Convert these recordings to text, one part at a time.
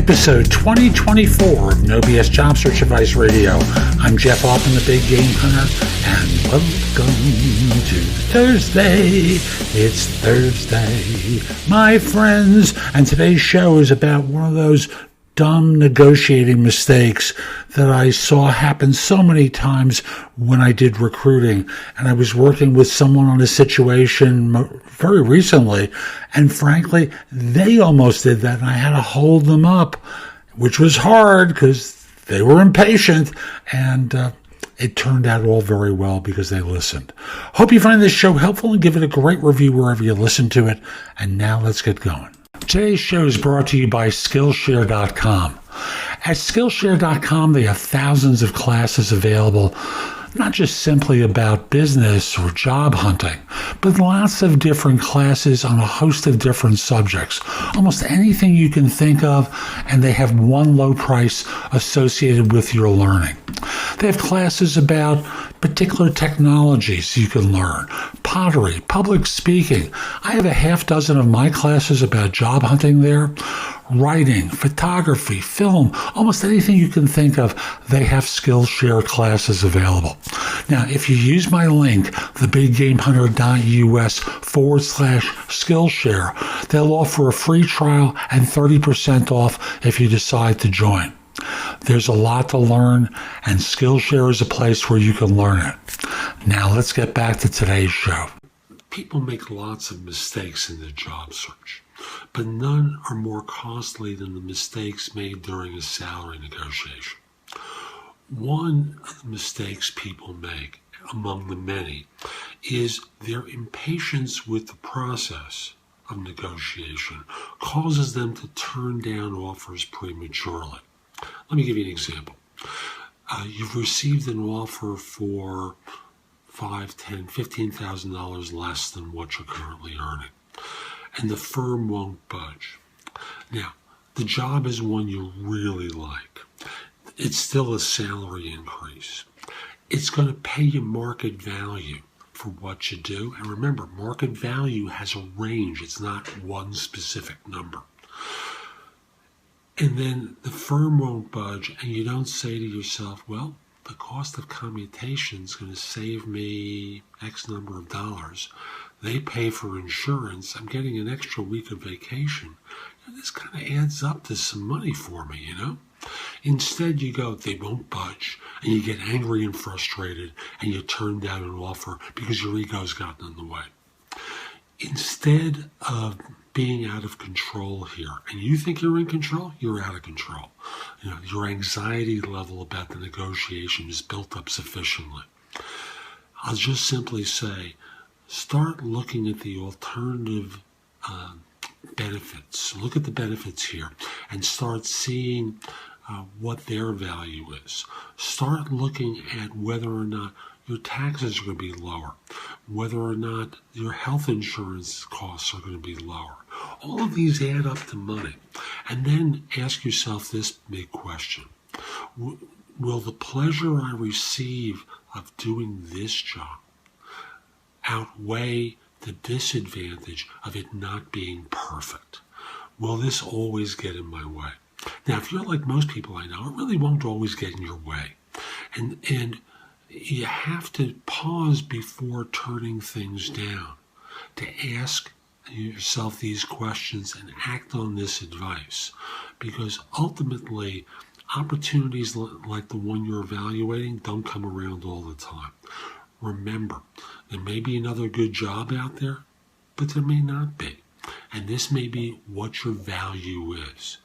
episode 2024 of No BS Job Search Advice Radio. I'm Jeff Altman, the Big Game Hunter, and welcome to Thursday. It's Thursday, my friends, and today's show is about one of those dumb negotiating mistakes that I saw happen so many times when I did recruiting. And I was working with someone on a situation very recently, and frankly, they almost did that, and I had to hold them up, which was hard because they were impatient, and it turned out all very well because they listened. Hope you find this show helpful and give it a great review wherever you listen to it. And now let's get going. Today's show is brought to you by Skillshare.com. At Skillshare.com, they have thousands of classes available, not just simply about business or job hunting, but lots of different classes on a host of different subjects, almost anything you can think of, and they have one low price associated with your learning. They have classes about particular technologies you can learn, pottery, public speaking. I have a half dozen of my classes about job hunting there, writing, photography, film, almost anything you can think of, they have Skillshare classes available. Now, if you use my link, thebiggameHunter.us/Skillshare, they'll offer a free trial and 30% off if you decide to join. There's a lot to learn, and Skillshare is a place where you can learn it. Now, let's get back to today's show. People make lots of mistakes in their job search, but none are more costly than the mistakes made during a salary negotiation. One of the mistakes people make, among the many, is their impatience with the process of negotiation causes them to turn down offers prematurely. Let me give you an example. You've received an offer for $5,000, $10,000, $15,000 less than what you're currently earning, and the firm won't budge. Now, the job is one you really like. It's still a salary increase. It's going to pay you market value for what you do. And remember, market value has a range. It's not one specific number. And then the firm won't budge, and you don't say to yourself, well, the cost of commutation is going to save me X number of dollars. They pay for insurance. I'm getting an extra week of vacation. This kind of adds up to some money for me, you know? Instead, you go, they won't budge, and you get angry and frustrated, and you turn down an offer because your ego's gotten in the way. Instead of being out of control here, and you think you're in control, you're out of control. You know, your anxiety level about the negotiation is built up sufficiently. I'll just simply say, start looking at the alternative benefits. Look at the benefits here and start seeing what their value is. Start looking at whether or not your taxes are going to be lower, whether or not your health insurance costs are going to be lower. All of these add up to money. And then ask yourself this big question. Will the pleasure I receive of doing this job outweigh the disadvantage of it not being perfect? Will this always get in my way? Now, if you're like most people I know, it really won't always get in your way. And you have to pause before turning things down to ask yourself these questions and act on this advice, because ultimately opportunities like the one you're evaluating don't come around all the time. Remember, there may be another good job out there, but there may not be, and this may be what your value is.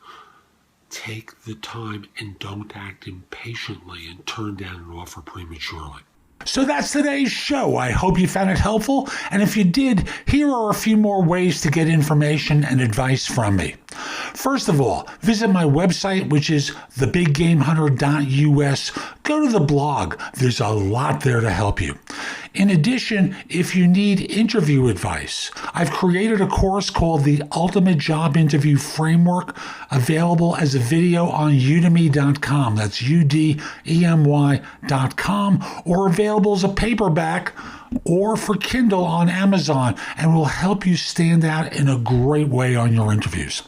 Take the time and don't act impatiently and turn down an offer prematurely. So that's today's show. I hope you found it helpful. And if you did, here are a few more ways to get information and advice from me. First of all, visit my website, which is thebiggamehunter.us. Go to the blog. There's a lot there to help you. In addition, if you need interview advice, I've created a course called the Ultimate Job Interview Framework, available as a video on udemy.com. That's udemy.com, or available as a paperback or for Kindle on Amazon, and will help you stand out in a great way on your interviews.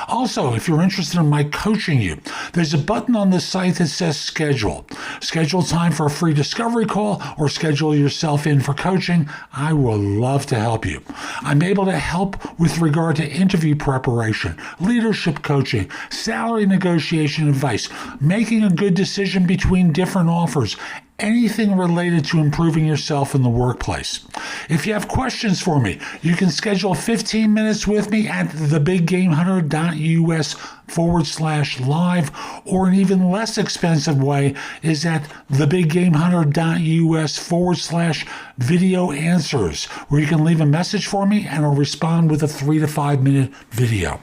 Also, if you're interested in my coaching you, there's a button on the site that says schedule. Schedule time for a free discovery call or schedule yourself in for coaching. I will love to help you. I'm able to help with regard to interview preparation, leadership coaching, salary negotiation advice, making a good decision between different offers, anything related to improving yourself in the workplace. If you have questions for me, you can schedule 15 minutes with me at thebiggamehunter.us/live, or an even less expensive way is at thebiggamehunter.us/video answers, where you can leave a message for me and I'll respond with a 3 to 5 minute video.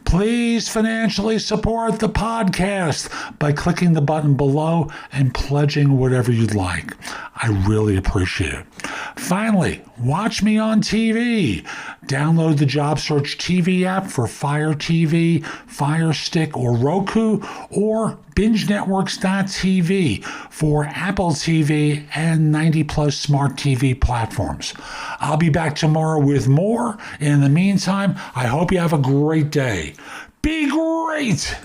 Please financially support the podcast by clicking the button below and pledging whatever you'd like. I really appreciate it. Finally, watch me on TV. Download the Job Search TV app for fireTV, Fire Stick, or Roku, or BingeNetworks.tv for Apple TV and 90-plus smart TV platforms. I'll be back tomorrow with more. In the meantime, I hope you have a great day. Be great!